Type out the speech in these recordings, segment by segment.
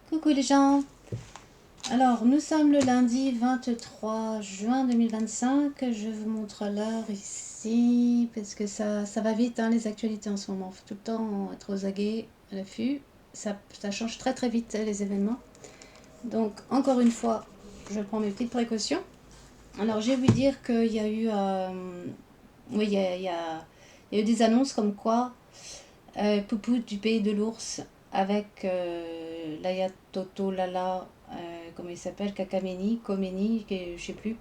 Coucou les gens. Alors, nous sommes le lundi 23 juin 2025. Je vous montre l'heure ici parce que ça va vite, hein, les actualités en ce moment. Faut tout le temps être aux aguets, à l'affût. Ça change très très vite les événements. Donc, encore une fois, je prends mes petites précautions. Alors, j'ai vu dire qu'il y a eu, oui, il y a eu des annonces comme quoi Poupou du pays de l'ours avec l'Ayatoto Lala, comment il s'appelle, Kakameni, Komeni, je sais plus,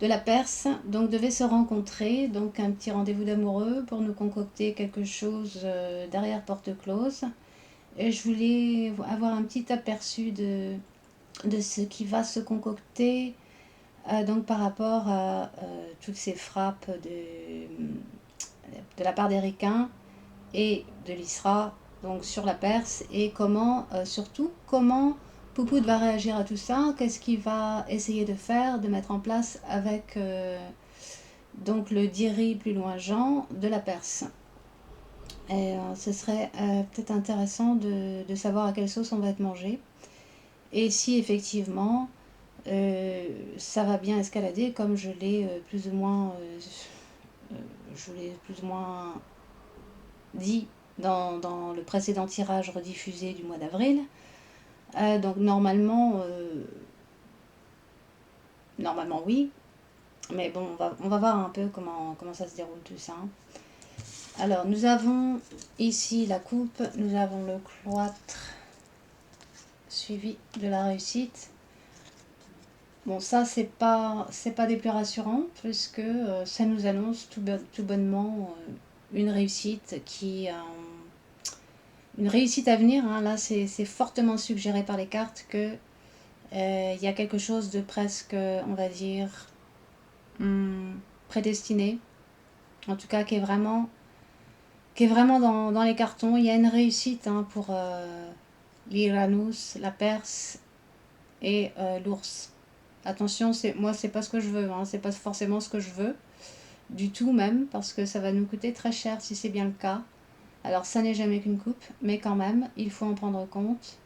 de la Perse, donc devaient se rencontrer, donc un petit rendez-vous d'amoureux pour nous concocter quelque chose derrière porte close. Et je voulais avoir un petit aperçu de ce qui va se concocter, donc par rapport à toutes ces frappes de la part des Ricains et de l'ISRA, donc sur la Perse, et comment, surtout, comment Poupoud va réagir à tout ça, qu'est-ce qu'il va essayer de faire, de mettre en place avec donc le Diri plus loin Jean de la Perse. Et ce serait peut-être intéressant de savoir à quelle sauce on va être mangé, et si effectivement ça va bien escalader comme je l'ai plus ou moins dit dans le précédent tirage rediffusé du mois d'avril. Donc normalement oui, mais bon, on va voir un peu comment ça se déroule tout ça. Alors nous avons ici la coupe, nous avons le cloître suivi de la réussite. Bon, ça c'est pas des plus rassurants puisque ça nous annonce tout bonnement une réussite une réussite à venir, hein. Là c'est fortement suggéré par les cartes que y a quelque chose de presque, on va dire, prédestiné, en tout cas qui est vraiment dans les cartons. Il y a une réussite, hein, pour l'Iranus, la Perse et l'ours. Attention, moi c'est pas ce que je veux, hein, c'est pas forcément ce que je veux du tout même, parce que ça va nous coûter très cher si c'est bien le cas. Alors ça n'est jamais qu'une coupe, mais quand même, il faut en prendre compte.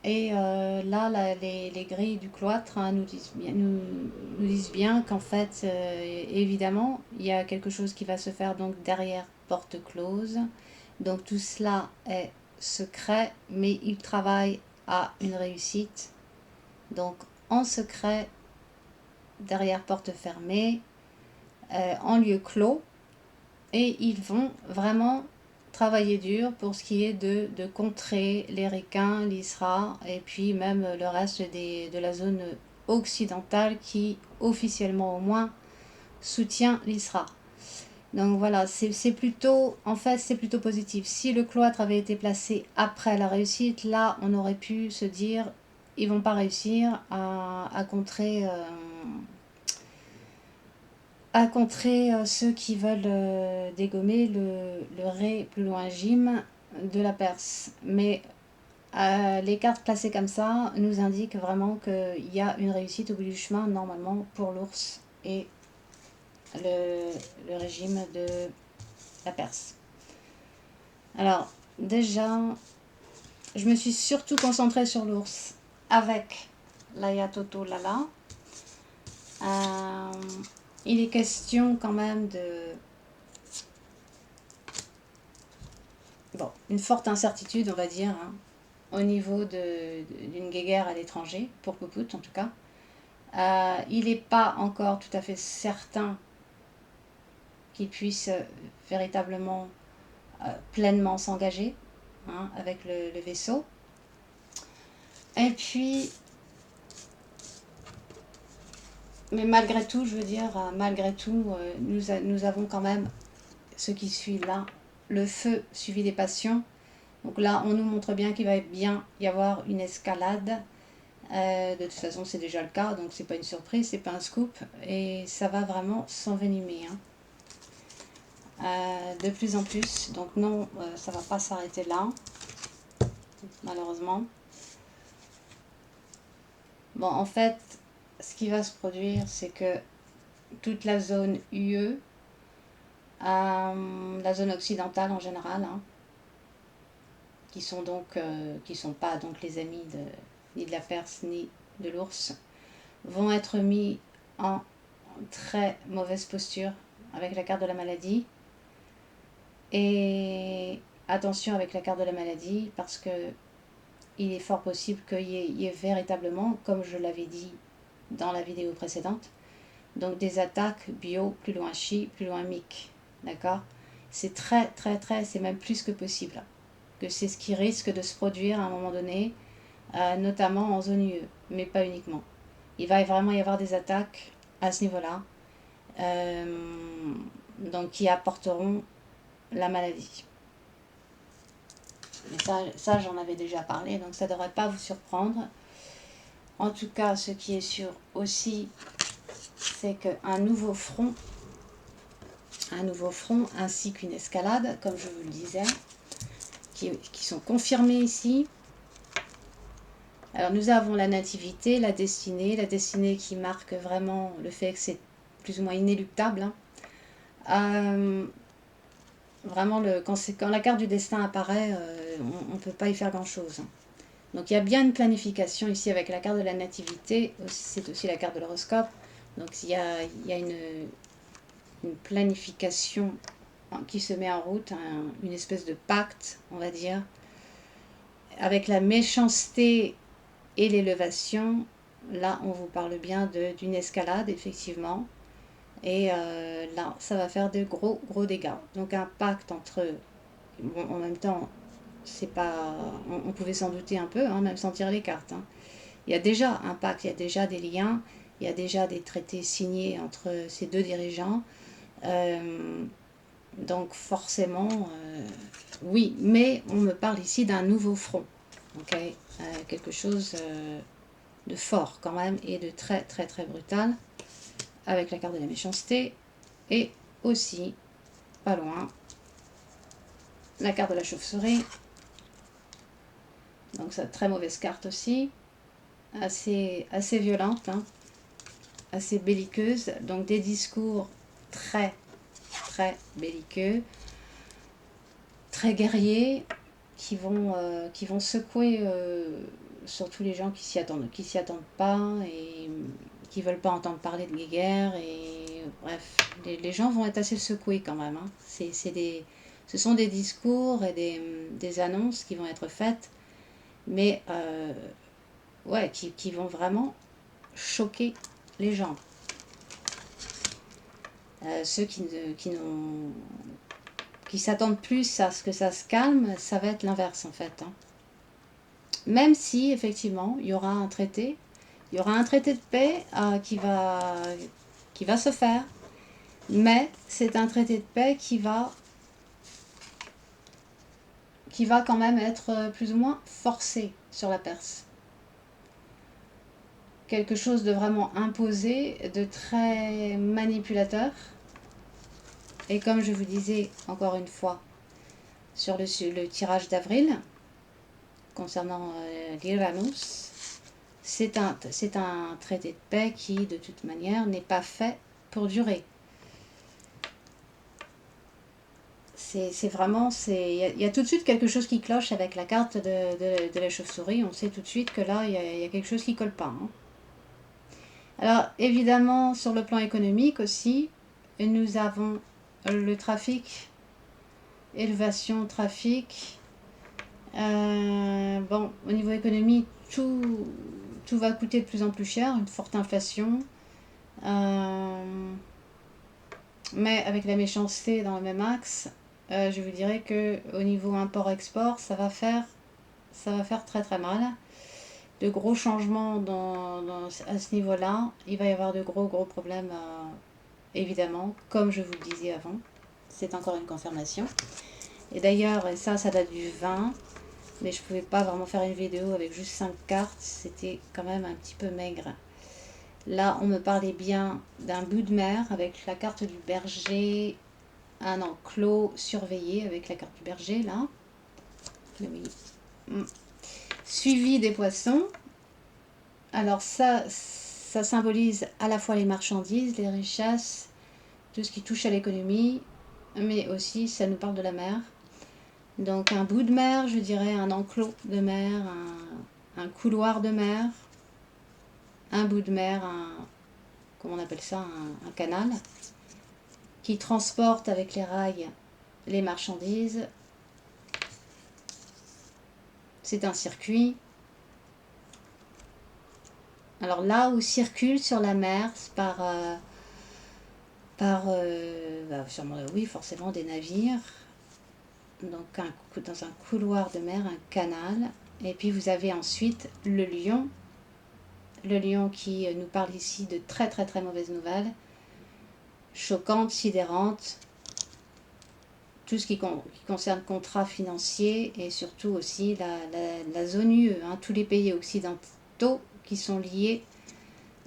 Et là, les grilles du cloître, hein, nous disent bien qu'en fait, évidemment, il y a quelque chose qui va se faire donc derrière porte close. Donc tout cela est secret, mais ils travaillent à une réussite. Donc en secret, derrière porte fermée, en lieu clos, et ils vont vraiment travailler dur pour ce qui est de contrer les Ricains, l'ISRA et puis même le reste de la zone occidentale qui officiellement au moins soutient l'ISRA. Donc voilà, c'est plutôt, en fait c'est plutôt positif. Si le cloître avait été placé après la réussite, là on aurait pu se dire ils vont pas réussir à contrer ceux qui veulent dégommer le ré plus loin Jim de la Perse. Mais les cartes placées comme ça nous indiquent vraiment qu'il y a une réussite au bout du chemin normalement pour l'ours et le régime de la Perse. Alors déjà, je me suis surtout concentrée sur l'ours avec l'Ayatoto Lala. Il est question quand même une forte incertitude, on va dire, hein, au niveau d'une guéguerre à l'étranger, pour Popout en tout cas. Il n'est pas encore tout à fait certain qu'il puisse véritablement pleinement s'engager, hein, avec le vaisseau. Et puis, mais malgré tout, je veux dire, nous avons quand même ce qui suit là, le feu suivi des passions. Donc là, on nous montre bien qu'il va bien y avoir une escalade. De toute façon, c'est déjà le cas, donc c'est pas une surprise, c'est pas un scoop, et ça va vraiment s'envenimer, hein. De plus en plus. Donc non, ça va pas s'arrêter là, malheureusement. Bon, en fait, ce qui va se produire, c'est que toute la zone UE, la zone occidentale en général, hein, qui sont pas donc les amis ni de la Perse ni de l'ours, vont être mis en très mauvaise posture avec la carte de la maladie. Et attention avec la carte de la maladie, parce que il est fort possible qu'il y ait véritablement, comme je l'avais dit dans la vidéo précédente, donc des attaques bio, plus loin chi, plus loin mic. D'accord? C'est c'est même plus que possible. Que c'est ce qui risque de se produire à un moment donné, notamment en zone UE, mais pas uniquement. Il va vraiment y avoir des attaques à ce niveau-là, donc qui apporteront la maladie. Mais ça j'en avais déjà parlé, donc ça ne devrait pas vous surprendre. En tout cas, ce qui est sûr aussi, c'est qu'un nouveau front ainsi qu'une escalade, comme je vous le disais, qui sont confirmés ici. Alors nous avons la nativité, la destinée qui marque vraiment le fait que c'est plus ou moins inéluctable. Vraiment, quand la carte du destin apparaît, on ne peut pas y faire grand-chose. Donc il y a bien une planification ici avec la carte de la nativité, c'est aussi la carte de l'horoscope. Donc il y a une planification qui se met en route, une espèce de pacte, on va dire, avec la méchanceté et l'élévation. Là, on vous parle bien d'une escalade, effectivement. Et là, ça va faire de gros dégâts. Donc un pacte entre... Bon, en même temps, c'est pas... On pouvait s'en douter un peu, hein, même sans tirer les cartes. Hein. Il y a déjà un pacte, il y a déjà des liens, il y a déjà des traités signés entre ces deux dirigeants. Donc forcément, oui, mais on me parle ici d'un nouveau front. Okay, quelque chose de fort quand même et de très brutal, avec la carte de la méchanceté et aussi, pas loin, la carte de la chauve-souris. Donc ça, très mauvaise carte aussi, assez violente, hein, assez belliqueuse, donc des discours très belliqueux, très guerriers, qui vont secouer surtout les gens qui s'y attendent pas et qui veulent pas entendre parler de guerre. Et bref, les gens vont être assez secoués quand même. Hein. Ce sont des discours et des annonces qui vont être faites, mais ouais, qui vont vraiment choquer les gens. Ceux qui s'attendent plus à ce que ça se calme, ça va être l'inverse en fait. Hein. Même si effectivement il y aura un traité, de paix qui va se faire, mais c'est un traité de paix qui va quand même être plus ou moins forcé sur la Perse. Quelque chose de vraiment imposé, de très manipulateur. Et comme je vous disais encore une fois sur le tirage d'avril, concernant l'Iranus, c'est un traité de paix qui, de toute manière, n'est pas fait pour durer. C'est vraiment, il y a tout de suite quelque chose qui cloche avec la carte de la chauve-souris. On sait tout de suite que là, il y a quelque chose qui colle pas. Hein. Alors, évidemment, sur le plan économique aussi, nous avons le trafic, élévation, trafic. Bon, au niveau économique, tout va coûter de plus en plus cher, une forte inflation. Mais avec la méchanceté dans le même axe, je vous dirais que au niveau import-export, ça va faire très mal. De gros changements à ce niveau-là. Il va y avoir de gros problèmes, évidemment, comme je vous le disais avant. C'est encore une confirmation. Et d'ailleurs, ça date du 20, mais je ne pouvais pas vraiment faire une vidéo avec juste 5 cartes, c'était quand même un petit peu maigre. Là, on me parlait bien d'un bout de mer avec la carte du berger, un enclos surveillé avec la carte du berger, là. Oui. Suivi des poissons. Alors ça symbolise à la fois les marchandises, les richesses, tout ce qui touche à l'économie, mais aussi ça nous parle de la mer. Donc un bout de mer, je dirais un enclos de mer, un couloir de mer, un bout de mer, comment on appelle ça, un canal, qui transporte avec les rails les marchandises. C'est un circuit. Alors là où circulent sur la mer sûrement, oui, forcément des navires. Donc dans un couloir de mer, un canal. Et puis vous avez ensuite le lion. Le lion qui nous parle ici de très très très mauvaises nouvelles, choquantes, sidérantes, tout ce qui concerne contrats financiers et surtout aussi la zone UE, hein, tous les pays occidentaux qui sont liés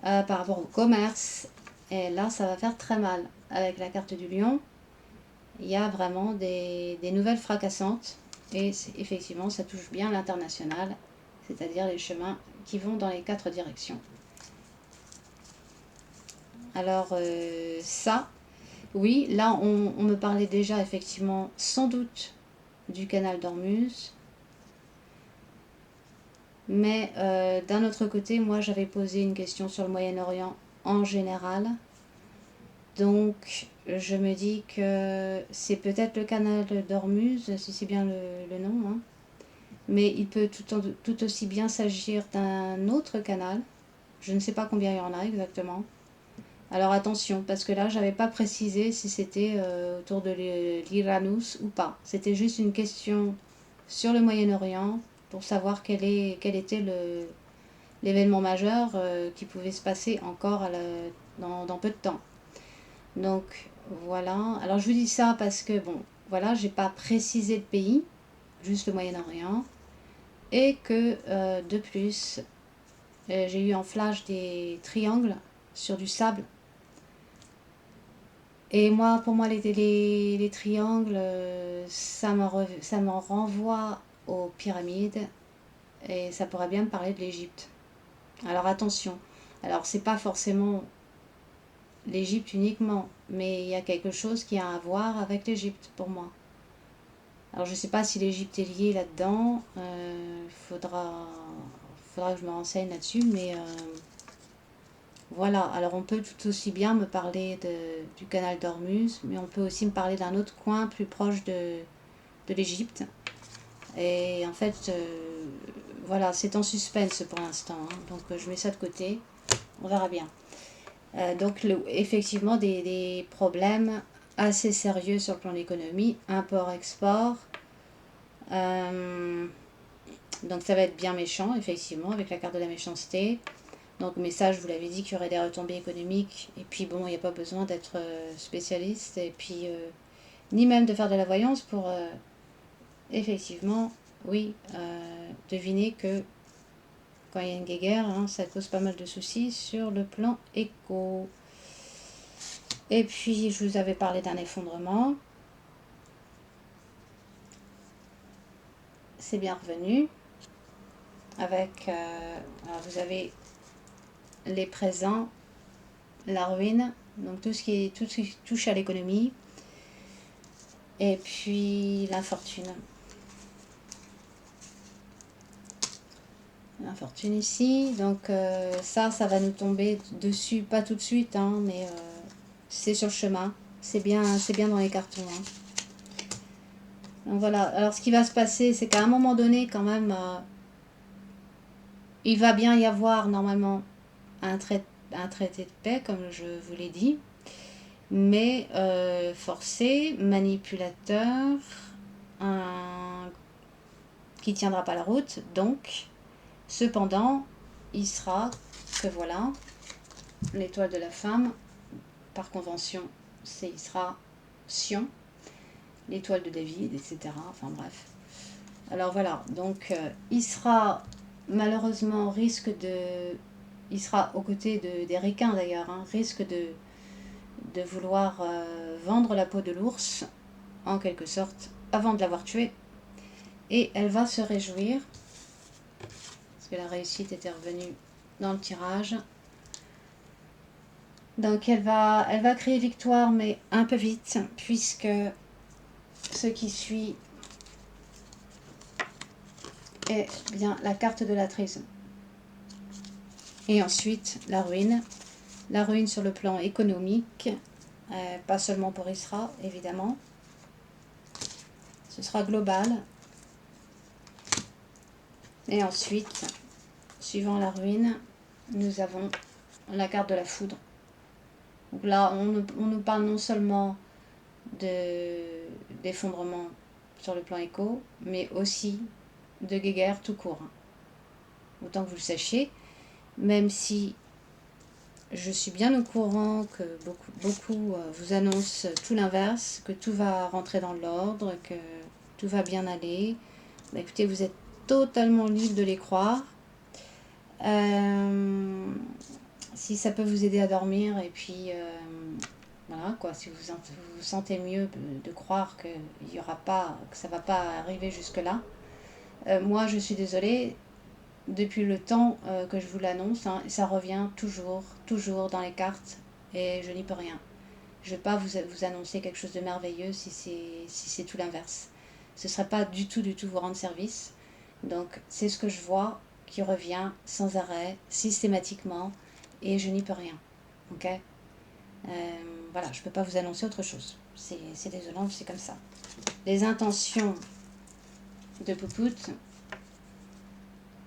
par rapport au commerce. Et là, ça va faire très mal. Avec la carte du lion, il y a vraiment des nouvelles fracassantes. Et effectivement, ça touche bien l'international, c'est-à-dire les chemins qui vont dans les 4 directions. Alors ça, oui, là on me parlait déjà effectivement sans doute du canal d'Ormuz. Mais d'un autre côté, moi j'avais posé une question sur le Moyen-Orient en général. Donc je me dis que c'est peut-être le canal d'Ormuz, si c'est bien le nom. Hein. Mais il peut tout aussi bien s'agir d'un autre canal. Je ne sais pas combien il y en a exactement. Alors attention, parce que là, j'avais pas précisé si c'était autour de l'Iranus ou pas. C'était juste une question sur le Moyen-Orient pour savoir quel était l'événement majeur qui pouvait se passer encore dans peu de temps. Donc voilà. Alors je vous dis ça parce que bon, voilà, j'ai pas précisé le pays, juste le Moyen-Orient, et que de plus, j'ai eu en flash des triangles sur du sable. Et moi, pour moi, les triangles, ça me renvoie aux pyramides et ça pourrait bien me parler de l'Égypte. Alors attention, alors c'est pas forcément l'Égypte uniquement, mais il y a quelque chose qui a à voir avec l'Égypte pour moi. Alors je sais pas si l'Égypte est liée là-dedans, faudra que je me renseigne là-dessus, mais voilà, alors on peut tout aussi bien me parler du canal d'Ormuz, mais on peut aussi me parler d'un autre coin plus proche de l'Égypte. Et en fait, voilà, c'est en suspense pour l'instant, hein, donc je mets ça de côté, on verra bien. Donc effectivement, des problèmes assez sérieux sur le plan de l'économie, import-export. Donc ça va être bien méchant, effectivement, avec la carte de la méchanceté. Donc, mais ça, je vous l'avais dit qu'il y aurait des retombées économiques. Et puis, bon, il n'y a pas besoin d'être spécialiste. Et puis, ni même de faire de la voyance pour, effectivement, oui, deviner que quand il y a une guéguerre, hein, ça cause pas mal de soucis sur le plan éco. Et puis, je vous avais parlé d'un effondrement. C'est bien revenu. Avec, alors vous avez les présents, la ruine, donc tout ce qui touche à l'économie. Et puis l'infortune. L'infortune ici. Donc ça va nous tomber dessus, pas tout de suite, hein, mais c'est sur le chemin. C'est bien dans les cartons. Hein. Donc voilà. Alors ce qui va se passer, c'est qu'à un moment donné, quand même, il va bien y avoir normalement un traité de paix, comme je vous l'ai dit. Mais forcé, manipulateur, qui tiendra pas la route. Donc, cependant, il sera que voilà, l'étoile de la femme, par convention, il sera Sion, l'étoile de David, etc. Enfin bref. Alors voilà, donc il sera malheureusement il sera aux côtés des ricains d'ailleurs, hein, risque de vouloir vendre la peau de l'ours, en quelque sorte, avant de l'avoir tué. Et elle va se réjouir, parce que la réussite était revenue dans le tirage. Donc elle va crier victoire, mais un peu vite, puisque ce qui suit est bien la carte de la trahison. Et ensuite, la ruine. La ruine sur le plan économique, pas seulement pour Isra, évidemment. Ce sera global. Et ensuite, suivant la ruine, nous avons la carte de la foudre. Donc là, on nous parle non seulement d'effondrement sur le plan éco, mais aussi de guéguerre tout court. Autant que vous le sachiez, même si je suis bien au courant que beaucoup vous annoncent tout l'inverse, que tout va rentrer dans l'ordre, que tout va bien aller. Bah, écoutez, vous êtes totalement libre de les croire. Si ça peut vous aider à dormir, et puis voilà quoi, si vous vous sentez mieux de croire que il y aura pas, que ça va pas arriver jusque là. Moi, je suis désolée. Depuis le temps que je vous l'annonce, hein, ça revient toujours dans les cartes, et je n'y peux rien. Je ne vais pas vous annoncer quelque chose de merveilleux si c'est tout l'inverse. Ce ne serait pas du tout vous rendre service. Donc c'est ce que je vois qui revient sans arrêt, systématiquement, et je n'y peux rien. Ok. Voilà, je ne peux pas vous annoncer autre chose. C'est désolant, c'est comme ça. Les intentions de Poupout,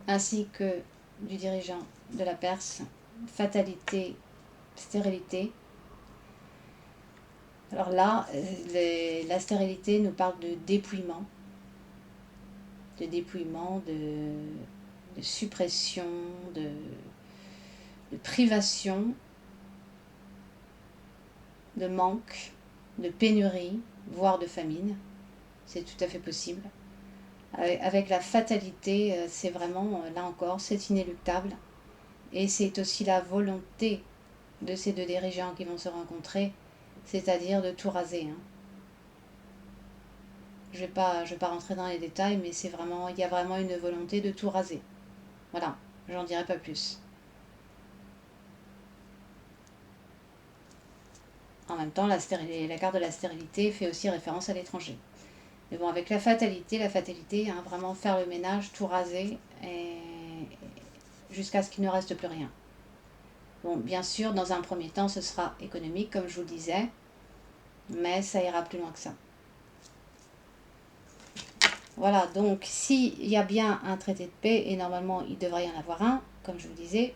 ainsi que du dirigeant de la Perse, fatalité, stérilité. Alors là, la stérilité nous parle de dépouillement, de suppression, de privation, de manque, de pénurie, voire de famine. C'est tout à fait possible. Avec la fatalité, c'est vraiment, là encore, c'est inéluctable. Et c'est aussi la volonté de ces deux dirigeants qui vont se rencontrer, c'est-à-dire de tout raser. Hein. Je vais pas rentrer dans les détails, mais il y a vraiment une volonté de tout raser. Voilà, j'en dirai pas plus. En même temps, la carte de la stérilité fait aussi référence à l'étranger. Mais bon, avec la fatalité, hein, vraiment faire le ménage, tout raser, et jusqu'à ce qu'il ne reste plus rien. Bon, bien sûr, dans un premier temps, ce sera économique, comme je vous le disais, mais ça ira plus loin que ça. Voilà, donc s'il y a bien un traité de paix, et normalement il devrait y en avoir un, comme je vous disais,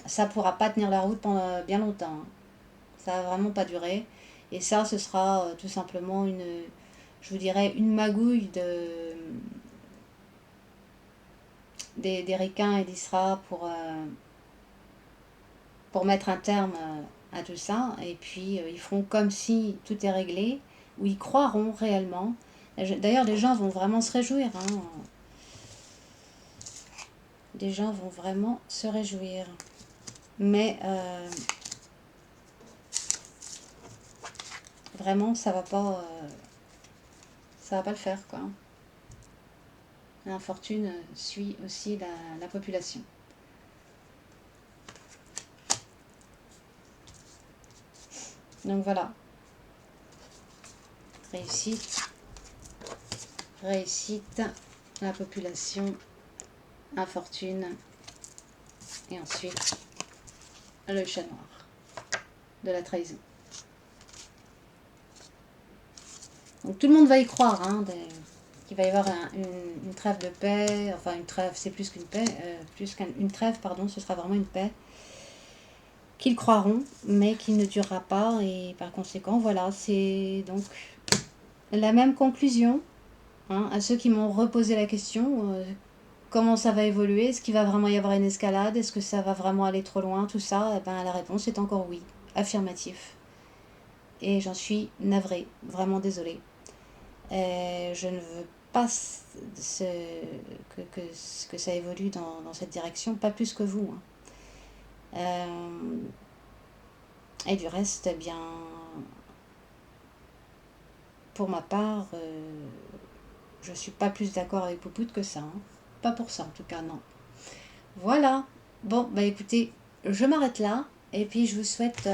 ça ne pourra pas tenir la route pendant bien longtemps. Hein. Ça va vraiment pas durer. Et ça, ce sera tout simplement je vous dirais, une magouille des Ricains et d'Isra pour mettre un terme à tout ça. Et puis, ils feront comme si tout est réglé, ou ils croiront réellement. D'ailleurs, les gens vont vraiment se réjouir. Hein. Les gens vont vraiment se réjouir. Mais vraiment, ça va pas le faire, quoi. L'infortune suit aussi la population. Donc voilà. Réussite, la population, infortune, et ensuite le chat noir de la trahison. Donc tout le monde va y croire, hein, qu'il va y avoir une trêve de paix, enfin une trêve, c'est plus qu'une paix, une trêve, pardon, ce sera vraiment une paix, qu'ils croiront, mais qui ne durera pas, et par conséquent, voilà, c'est donc la même conclusion, hein, à ceux qui m'ont reposé la question, comment ça va évoluer, est-ce qu'il va vraiment y avoir une escalade, est-ce que ça va vraiment aller trop loin, tout ça, eh ben, la réponse est encore oui, affirmatif. Et j'en suis navrée, vraiment désolée. Je ne veux pas que ça évolue dans cette direction, pas plus que vous. Hein. Et du reste, eh bien, pour ma part, je suis pas plus d'accord avec Poupout que ça. Hein. Pas pour ça, en tout cas, non. Voilà. Bon, bah écoutez, je m'arrête là. Et puis, je vous souhaite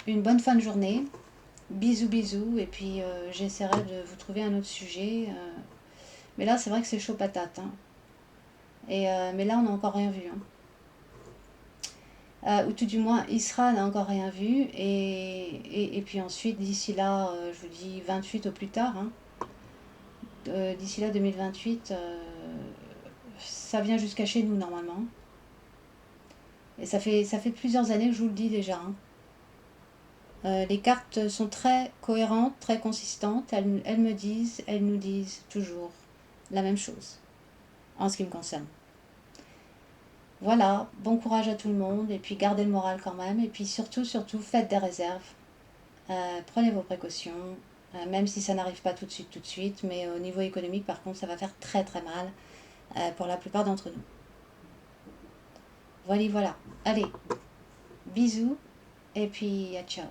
une bonne fin de journée. Bisous, bisous. Et puis j'essaierai de vous trouver un autre sujet. Mais là, c'est vrai que c'est chaud patate. Hein. Mais là, on n'a encore rien vu. Hein. Ou tout du moins, Isra n'a encore rien vu. Et puis ensuite, d'ici là, je vous dis 28 au plus tard. Hein. D'ici là, 2028, ça vient jusqu'à chez nous normalement. Et ça fait plusieurs années que je vous le dis déjà. Hein. Les cartes sont très cohérentes, très consistantes. Elles me disent, elles nous disent toujours la même chose en ce qui me concerne. Voilà, bon courage à tout le monde et puis gardez le moral quand même. Et puis surtout, surtout, faites des réserves. Prenez vos précautions, même si ça n'arrive pas tout de suite. Mais au niveau économique, par contre, ça va faire très très mal pour la plupart d'entre nous. Voilà, voilà. Allez, bisous et puis à ciao.